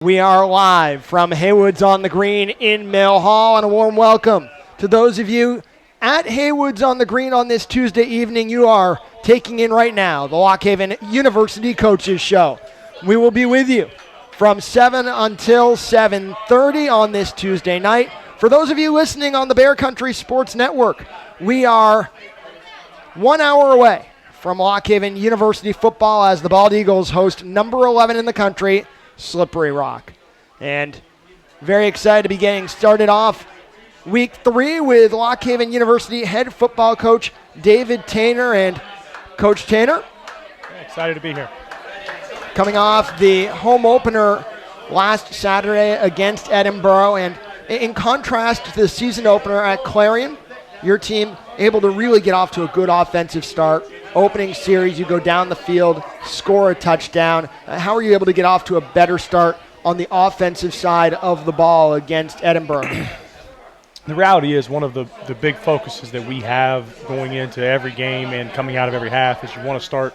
We are live from Haywood's on the Green in Mill Hall, and a warm welcome to those of you at Haywood's on the Green on this Tuesday evening. You are taking in right now the Lock Haven University Coaches Show. We will be with you from 7 until 7:30 on this Tuesday night. For those of you listening on the Bear Country Sports Network, we are 1 hour away from Lock Haven University football as the Bald Eagles host number 11 in the country, Slippery Rock. And very excited to be getting started off week 3 with Lock Haven University head football coach David Taynor. And Coach Taynor, excited to be here. Coming off the home opener last Saturday against Edinburgh, and in contrast to the season opener at Clarion, your team able to really get off to a good offensive start. Opening series, you go down the field, score a touchdown. How are you able to get off to a better start on the offensive side of the ball against Edinburgh? The reality is one of the big focuses that we have going into every game and coming out of every half is you want to start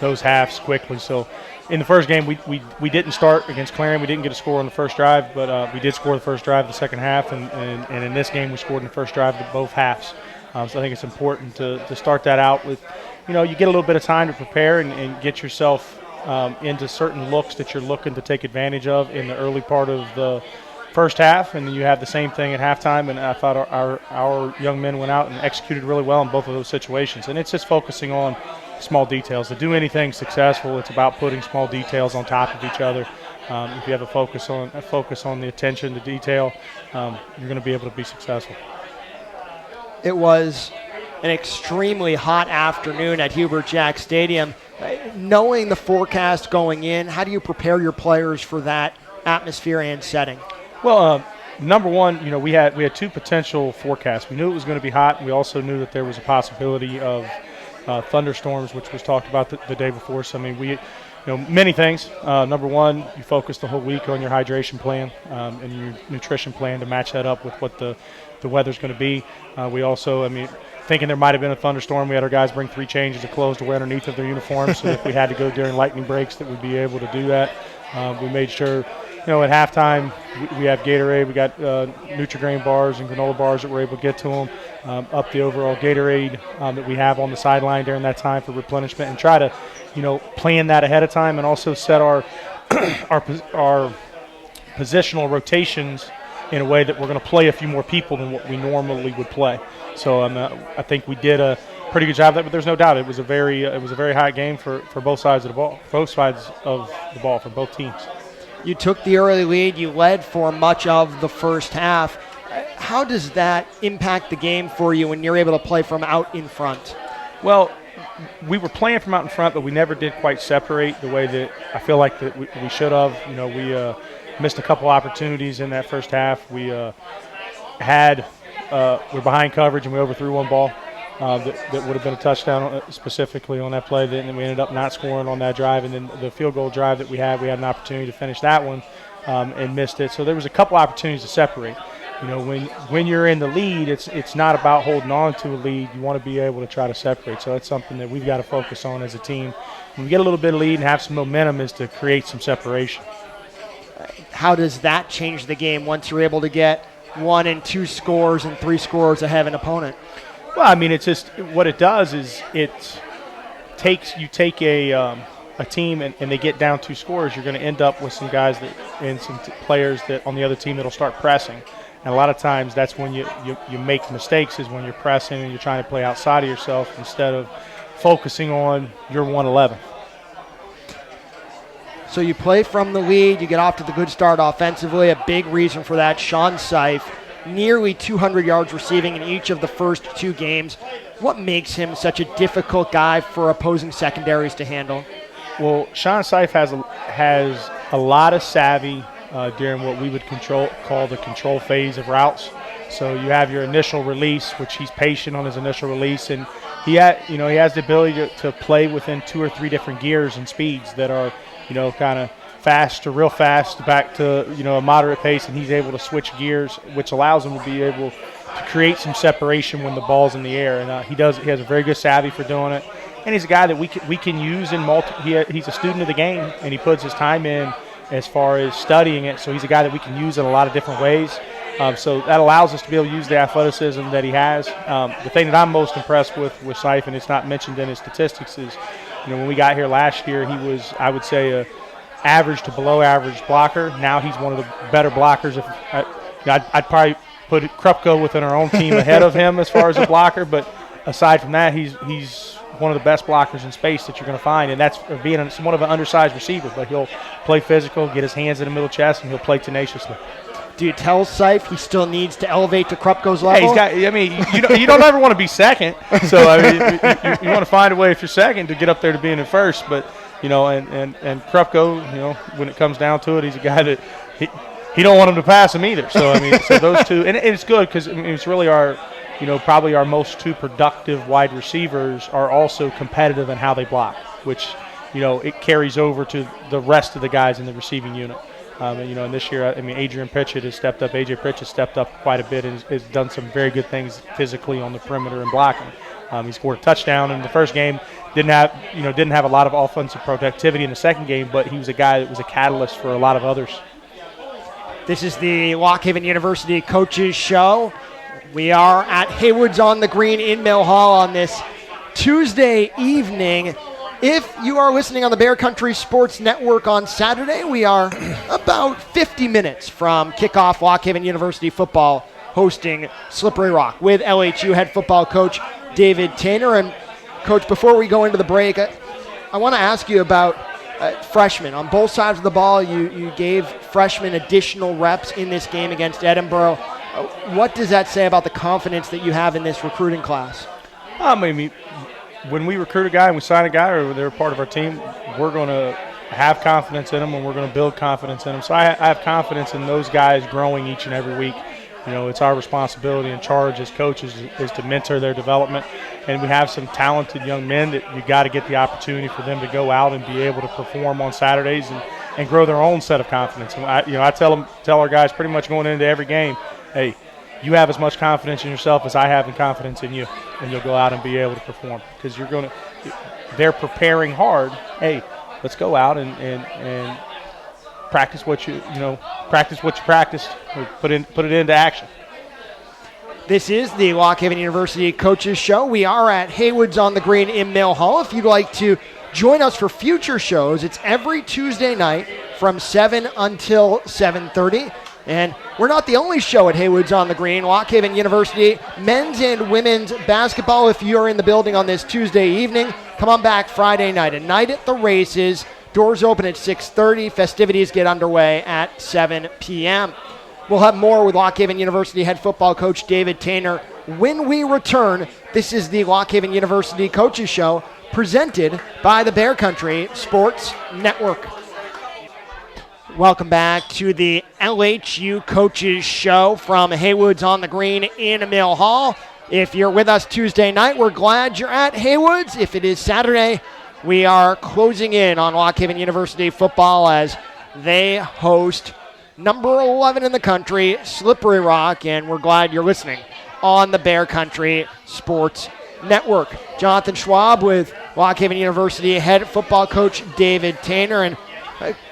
those halves quickly. So in the first game, we didn't start against Clarion. We didn't get a score on the first drive, but we did score the first drive of the second half, and in this game we scored in the first drive of both halves. So I think it's important to start that out with, you get a little bit of time to prepare and get yourself into certain looks that you're looking to take advantage of in the early part of the first half, and then you have the same thing at halftime. And I thought our young men went out and executed really well in both of those situations. And it's just focusing on small details. To do anything successful, it's about putting small details on top of each other. If you have a focus on the attention to detail, you're going to be able to be successful. It was an extremely hot afternoon at Hubert Jack Stadium. Knowing the forecast going in, how do you prepare your players for that atmosphere and setting? Well, number one, we had 2 potential forecasts. We knew it was going to be hot, and we also knew that there was a possibility of thunderstorms, which was talked about the day before. So, many things. Number one, you focus the whole week on your hydration plan and your nutrition plan to match that up with what the weather's going to be. We also, thinking there might have been a thunderstorm, we had our guys bring 3 changes of clothes to wear underneath of their uniforms, so if we had to go during lightning breaks that we'd be able to do that. We made sure, at halftime, we have Gatorade. We got Nutri-Grain bars and granola bars that we're able to get to them, up the overall Gatorade that we have on the sideline during that time for replenishment, and try to, plan that ahead of time, and also set our positional rotations in a way that we're going to play a few more people than what we normally would play. So I think we did a pretty good job of that, but there's no doubt it was a very high game for both sides of the ball, for both teams. You took the early lead. You led for much of the first half. How does that impact the game for you when you're able to play from out in front? Well, we were playing from out in front, but we never did quite separate the way that I feel like that we should have. We missed a couple opportunities in that first half. We we're behind coverage and we overthrew one ball that would have been a touchdown specifically on that play. Then we ended up not scoring on that drive, and then the field goal drive that we had an opportunity to finish that one and missed it. So there was a couple opportunities to separate. When you're in the lead, it's not about holding on to a lead. You want to be able to try to separate. So it's something that we've got to focus on as a team. When we get a little bit of lead and have some momentum, is to create some separation. How does that change the game once you're able to get 1 and 2 scores and 3 scores ahead of an opponent? Well, it's just what it does is you take a team and they get down 2 scores. You're going to end up with some guys and some players that on the other team that'll start pressing. And a lot of times that's when you make mistakes, is when you're pressing and you're trying to play outside of yourself instead of focusing on your 111. So you play from the lead, you get off to the good start offensively. A big reason for that, Sean Seif, nearly 200 yards receiving in each of the first 2 games. What makes him such a difficult guy for opposing secondaries to handle? Well, Sean Seif has a lot of savvy during what we would call the control phase of routes. So you have your initial release, which he's patient on his initial release, and he has the ability to play within 2 or 3 different gears and speeds that are kind of fast to real fast back to a moderate pace, and he's able to switch gears, which allows him to be able to create some separation when the ball's in the air. And he has a very good savvy for doing it, and he's a guy that we can use in he's a student of the game, and he puts his time in as far as studying it. So he's a guy that we can use in a lot of different ways. So that allows us to be able to use the athleticism that he has. The thing that I'm most impressed with Seif, and it's not mentioned in his statistics, is when we got here last year, he was, I would say, a average to below average blocker. Now he's one of the better blockers. I'd probably put Krupko within our own team ahead of him as far as a blocker, but aside from that, he's one of the best blockers in space that you're going to find, and that's being somewhat of an undersized receiver, but he'll play physical, get his hands in the middle chest, and he'll play tenaciously. Do you tell Seif he still needs to elevate to Krupko's level? You don't ever want to be second, so you want to find a way if you're second to get up there to being in first, but and Krupko, when it comes down to it, he's a guy that he don't want him to pass him either. So so those two, and it's good because it's really our, probably our most two productive wide receivers are also competitive in how they block, which it carries over to the rest of the guys in the receiving unit. And this year, Adrian Pritchett has stepped up. AJ Pritchett stepped up quite a bit and has done some very good things physically on the perimeter and blocking. He scored a touchdown in the first game. Didn't have a lot of offensive productivity in the second game, but he was a guy that was a catalyst for a lot of others. This is the Lock Haven University Coaches Show. We are at Haywood's on the Green in Mill Hall on this Tuesday evening. If you are listening on the Bear Country Sports Network on Saturday, we are about 50 minutes from kickoff. Lock Haven University football hosting Slippery Rock with LHU head football coach David Taynor. And Coach, before we go into the break, I want to ask you about freshmen. On both sides of the ball, you gave freshmen additional reps in this game against Edinboro. What does that say about the confidence that you have in this recruiting class? When we recruit a guy and we sign a guy or they're part of our team, we're going to have confidence in them and we're going to build confidence in them. So I have confidence in those guys growing each and every week. It's our responsibility and charge as coaches is to mentor their development. And we have some talented young men that you got to get the opportunity for them to go out and be able to perform on Saturdays and grow their own set of confidence. And I tell our guys pretty much going into every game, hey, you have as much confidence in yourself as I have in confidence in you, and you'll go out and be able to perform because they're preparing hard. Hey, let's go out and practice what you practiced, put it into action. This is the Lock Haven University Coaches Show. We are at Haywood's on the Green in Mill Hall. If you'd like to join us for future shows, it's every Tuesday night from 7 until 7:30. And we're not the only show at Haywood's on the Green. Lock Haven University men's and women's basketball. If you're in the building on this Tuesday evening, come on back Friday night. A night at the races. Doors open at 6:30. Festivities get underway at 7 p.m. We'll have more with Lock Haven University head football coach David Taynor when we return. This is the Lock Haven University Coaches Show presented by the Bear Country Sports Network. Welcome back to the LHU Coaches Show from Haywood's on the Green in Mill Hall. If you're with us Tuesday night, we're glad you're at Haywood's. If it is Saturday, we are closing in on Lock Haven University football as they host number 11 in the country, Slippery Rock, and we're glad you're listening on the Bear Country Sports Network. Jonathan Schwab with Lock Haven University head football coach David Taynor. And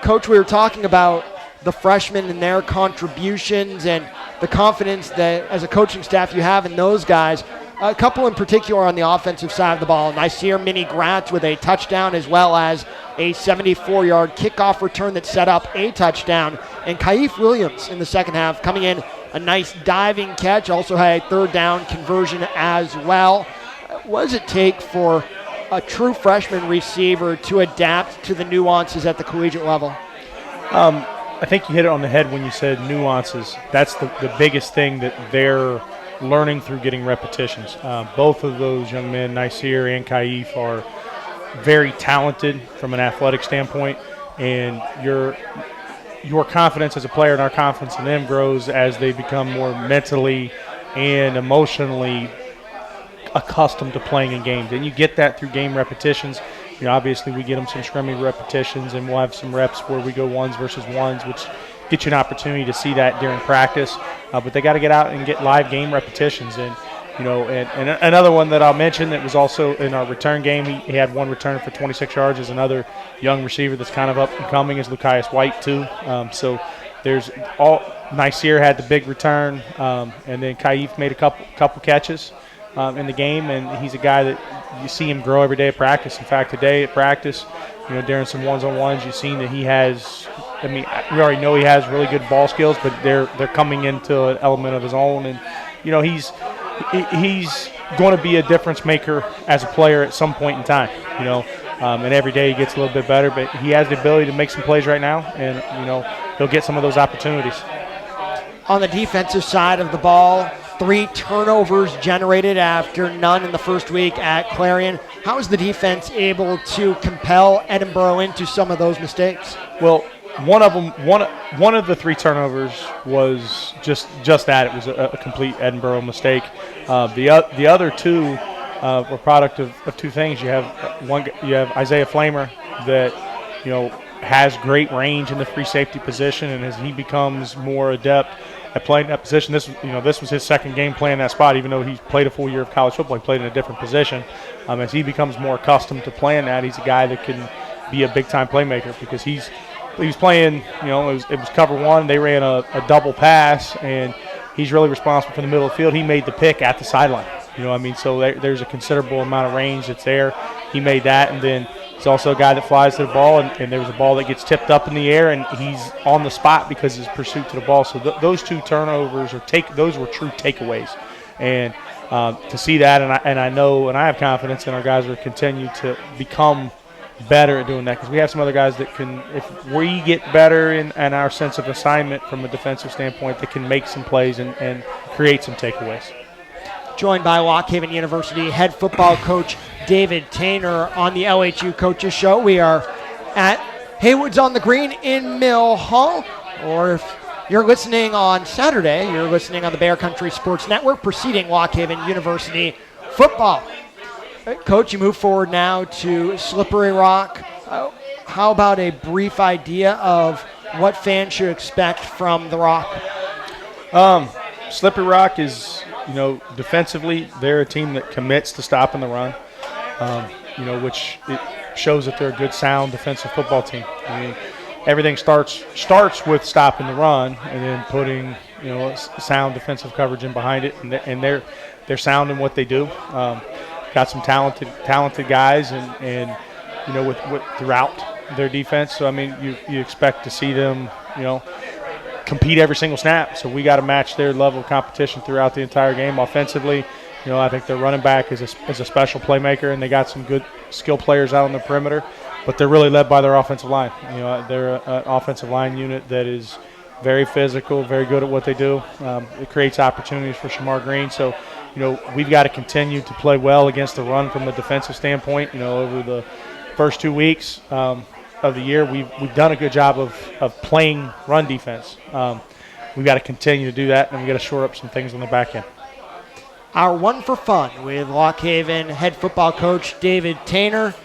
Coach, we were talking about the freshmen and their contributions and the confidence that as a coaching staff you have in those guys. A couple in particular on the offensive side of the ball. Nasir Mini-Gratz with a touchdown as well as a 74-yard kickoff return that set up a touchdown. And Kaif Williams in the second half coming in a nice diving catch. Also had a third down conversion as well. What does it take for a true freshman receiver to adapt to the nuances at the collegiate level? I think you hit it on the head when you said nuances. That's the biggest thing that they're learning through getting repetitions. Both of those young men, Nasir and Kaif, are very talented from an athletic standpoint, and your confidence as a player and our confidence in them grows as they become more mentally and emotionally accustomed to playing in games. And you get that through game repetitions. Obviously we get them some scrimmage repetitions, and we'll have some reps where we go ones versus ones, which get you an opportunity to see that during practice. But they got to get out and get live game repetitions. And And another one that I'll mention that was also in our return game, he had one return for 26 yards, is another young receiver that's kind of up and coming, is Lucius White too. So there's Nasir had the big return, and then Kaif made a couple catches in the game, and he's a guy that you see him grow every day at practice. In fact, today at practice, during some ones-on-ones, you've seen that he has. I mean, we already know he has really good ball skills, but they're coming into an element of his own, and he's going to be a difference maker as a player at some point in time. And every day he gets a little bit better, but he has the ability to make some plays right now, and he'll get some of those opportunities. On the defensive side of the ball, 3 turnovers generated after none in the first week at Clarion. How is the defense able to compel Edinboro into some of those mistakes? Well, one of the 3 turnovers was just that. It was a complete Edinboro mistake. The other 2 were product of 2 things. You have Isaiah Flamer that has great range in the free safety position, and as he becomes more adept at playing that position, this was his second game playing that spot. Even though he's played a full year of college football, he played in a different position. As he becomes more accustomed to playing that, he's a guy that can be a big time playmaker, because he was playing, it was cover 1. They ran a double pass, and he's really responsible for the middle of the field. He made the pick at the sideline. So there's a considerable amount of range that's there. He made that, and then he's also a guy that flies to the ball, and there was a ball that gets tipped up in the air, and he's on the spot because of his pursuit to the ball. So those 2 turnovers those were true takeaways. And to see that, and I know, and I have confidence in our guys will continue to become better at doing that, because we have some other guys that can, if we get better in our sense of assignment from a defensive standpoint, that can make some plays and create some takeaways. Joined by Waukegan University head football coach David Taynor on the LHU Coaches Show. We are at Haywood's on the Green in Mill Hall, or if you're listening on Saturday, you're listening on the Bear Country Sports Network preceding Waukegan University football. Coach, you move forward now to Slippery Rock. How about a brief idea of what fans should expect from the Rock? Slippery Rock is, defensively, they're a team that commits to stopping the run, which it shows that they're a good, sound defensive football team. I mean, everything starts with stopping the run and then putting, sound defensive coverage in behind it, and they're sound in what they do. Got some talented guys, and with throughout their defense. So I mean, you expect to see them, compete every single snap. So we got to match their level of competition throughout the entire game. Offensively, I think their running back is a special playmaker, and they got some good skill players out on the perimeter. But they're really led by their offensive line. They're an offensive line unit that is very physical, very good at what they do. It creates opportunities for Shamar Green. So, we've got to continue to play well against the run from a defensive standpoint. Over the first 2 weeks of the year, we've done a good job of playing run defense. We've got to continue to do that, and we've got to shore up some things on the back end. Our One for Fun with Waukegan head football coach David Taynor.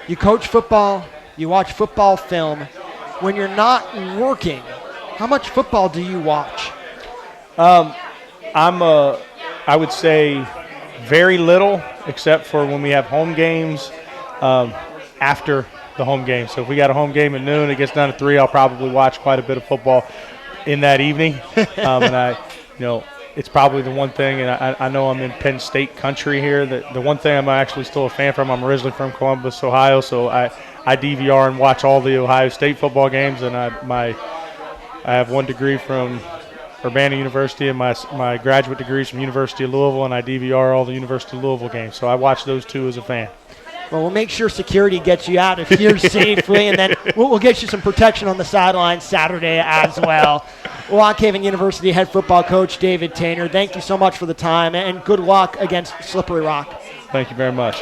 You coach football, you watch football film. When you're not working, how much football do you watch? I would say very little, except for when we have home games after the home game. So if we got a home game at noon, it gets done at 3, I'll probably watch quite a bit of football in that evening. And it's probably the one thing, and I know I'm in Penn State country here, that the one thing I'm actually still a fan from, I'm originally from Columbus, Ohio, so I DVR and watch all the Ohio State football games, and I have 1 degree from Urbana University, and my graduate degree is from University of Louisville, and I DVR all the University of Louisville games, so I watch those 2 as a fan. Well, we'll make sure security gets you out of here safely, and then we'll get you some protection on the sidelines Saturday as well. Waukegan University head football coach David Taynor, thank you so much for the time, and good luck against Slippery Rock. Thank you very much.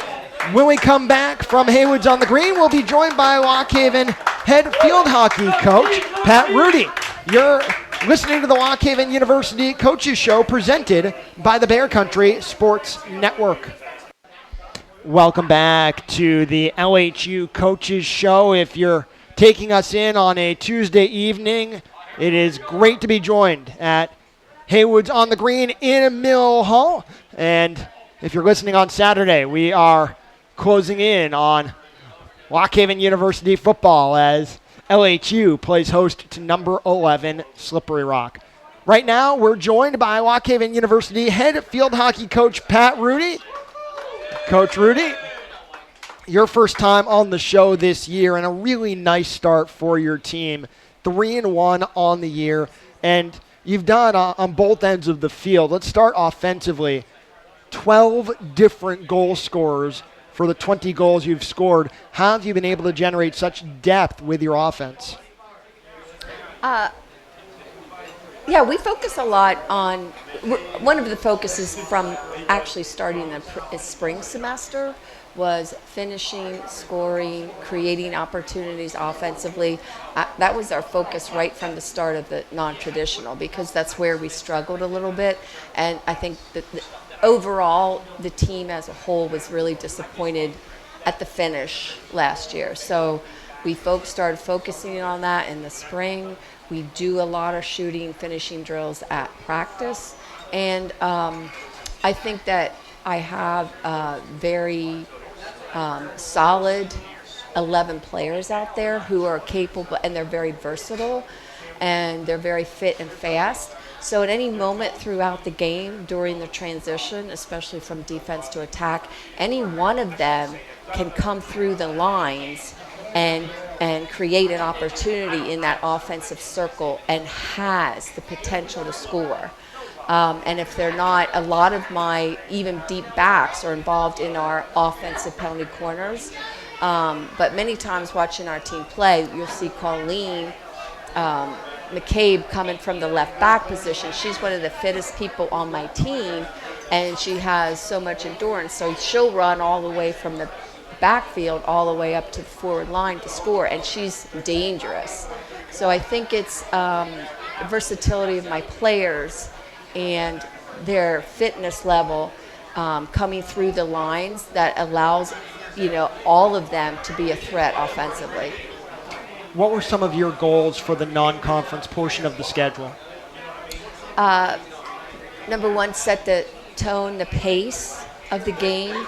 When we come back from Haywood's on the Green, we'll be joined by Waukegan head field hockey coach Pat Rudy. You're listening to the Waukegan University Coaches Show presented by the Bear Country Sports Network. Welcome back to the LHU Coaches Show. If you're taking us in on a Tuesday evening, it is great to be joined at Haywood's on the Green in Mill Hall And if you're listening on Saturday, we are closing in on Lock Haven University football as LHU plays host to number 11 Slippery Rock. Right now, we're joined by Lock Haven University head field hockey coach Pat Rudy. Coach Rudy, your first time on the show this year and a really nice start for your team. 3-1 on the year, and you've done on both ends of the field. Let's start offensively. 12 different goal scorers for the 20 goals you've scored. How have you been able to generate such depth with your offense? Yeah, we focus a lot on, one of the focuses from actually starting the spring semester was finishing, scoring, creating opportunities offensively. That was our focus right from the start of the non-traditional, because that's where we struggled a little bit. And I think that overall, the team as a whole was really disappointed at the finish last year. So we started focusing on that in the spring. We do a lot of shooting, finishing drills at practice. And I think that I have a very solid 11 players out there who are capable, and they're very versatile, and they're very fit and fast. So at any moment throughout the game, during the transition, especially from defense to attack, any one of them can come through the lines and create an opportunity in that offensive circle and has the potential to score. And if they're not, a lot of my even deep backs are involved in our offensive penalty corners. But many times watching our team play, you'll see Colleen McCabe coming from the left back position. She's one of the fittest people on my team, and she has so much endurance. So she'll run all the way from the backfield all the way up to the forward line to score, and she's dangerous. So I think it's the versatility of my players and their fitness level coming through the lines that allows, all of them to be a threat offensively. What were some of your goals for the non-conference portion of the schedule? Number one, set the tone, the pace of the game.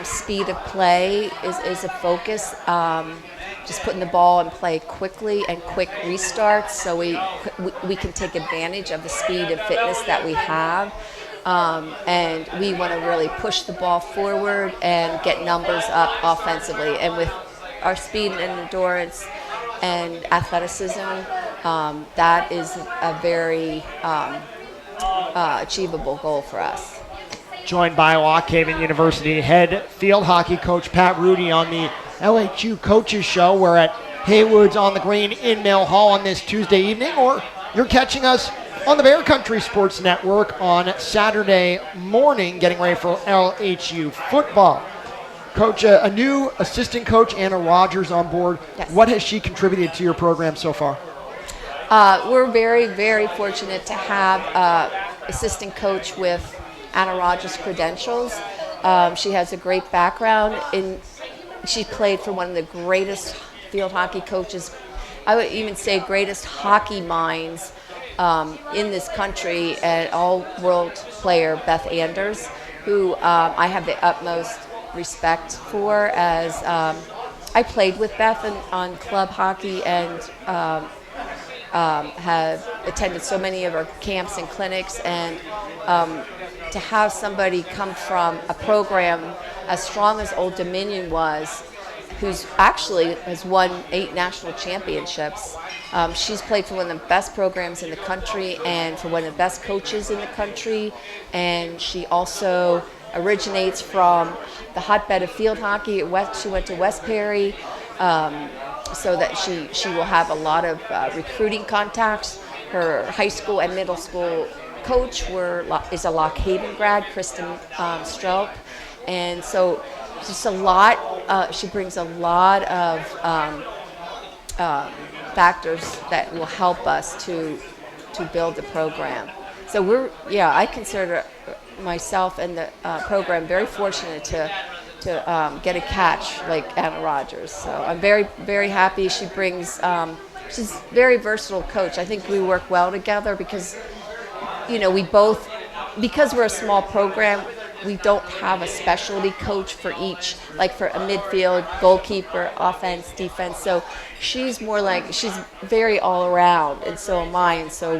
Speed of play is a focus. Just putting the ball in play quickly and quick restarts so we can take advantage of the speed and fitness that we have. And we want to really push the ball forward and get numbers up offensively. And with our speed and endurance and athleticism, that is a very achievable goal for us. Joined by Lock Haven University head field hockey coach Pat Rudy on the LHU Coaches Show. We're at Haywood's on the Green in Mill Hall on this Tuesday evening, or you're catching us on the Bear Country Sports Network on Saturday morning, getting ready for LHU football. Coach, a new assistant coach, Anna Rogers, on board. Yes. What has she contributed to your program so far? We're very, very fortunate to have assistant coach with Anna Rogers' credentials. She has a great background. She played for one of the greatest field hockey coaches, I would even say greatest hockey minds in this country, an all-world player, Beth Anders, who I have the utmost respect for, as I played with Beth on club hockey and have attended so many of her camps and clinics, and to have somebody come from a program as strong as Old Dominion was, who's actually has won 8 national championships. She's played for one of the best programs in the country and for one of the best coaches in the country, and she also originates from the hotbed of field hockey at West. She went to West Perry, so that she will have a lot of recruiting contacts. Her high school and middle school coach is a Lock Haven grad, Kristen Straup, and so just a lot. She brings a lot of factors that will help us to build the program. So I consider myself and the program very fortunate to get a catch like Anna Rogers. So I'm very, very happy. She brings, she's a very versatile coach. I think we work well together because, we both because we're a small program, we don't have a specialty coach for each, like for a midfield, goalkeeper, offense, defense. So she's more like, she's very all around, and so am I. And so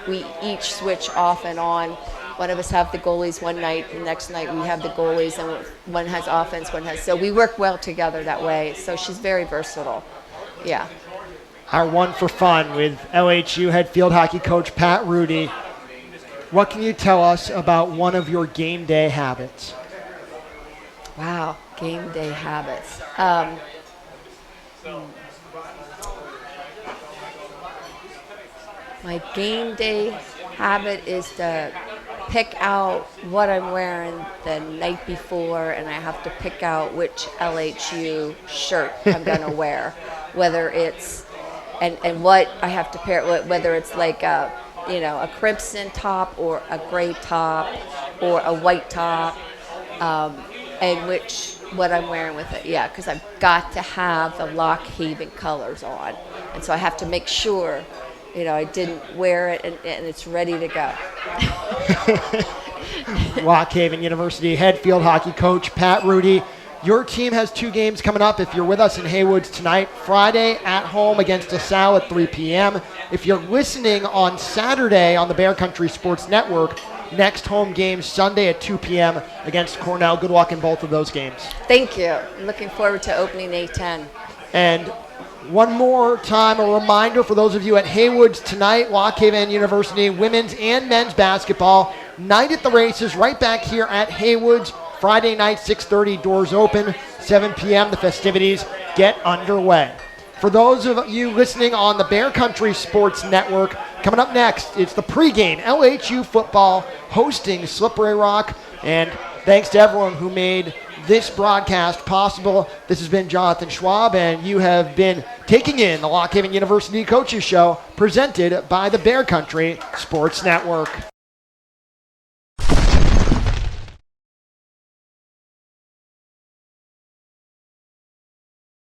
we each switch off and on. One of us have the goalies one night, the next night we have the goalies, and one has offense, one has, so we work well together that way. So she's very versatile. Yeah. Our One for Fun with LHU head field hockey coach Pat Rudy. What can you tell us about one of your game day habits? Wow, game day habits. My game day habit is to pick out what I'm wearing the night before, and I have to pick out which LHU shirt I'm going to wear, whether it's, and what I have to pair, whether it's like a crimson top or a gray top or a white top, and what I'm wearing with it. Yeah, because I've got to have the Lock Haven colors on, and so I have to make sure, I didn't wear it and it's ready to go. Lock Haven University head field hockey coach Pat Rudy. Your team has 2 games coming up if you're with us in Haywoods tonight. Friday at home against LaSalle at 3 p.m. If you're listening on Saturday on the Bear Country Sports Network, next home game Sunday at 2 p.m. against Cornell. Good luck in both of those games. Thank you. I'm looking forward to opening A10. And one more time, a reminder for those of you at Haywoods tonight, Lock Haven University women's and men's basketball. Night at the races right back here at Haywoods. Friday night, 6:30, doors open, 7 p.m. The festivities get underway. For those of you listening on the Bear Country Sports Network, coming up next, it's the pregame LHU football hosting Slippery Rock. And thanks to everyone who made this broadcast possible. This has been Jonathan Schwab, and you have been taking in the Lock Haven University Coaches Show presented by the Bear Country Sports Network.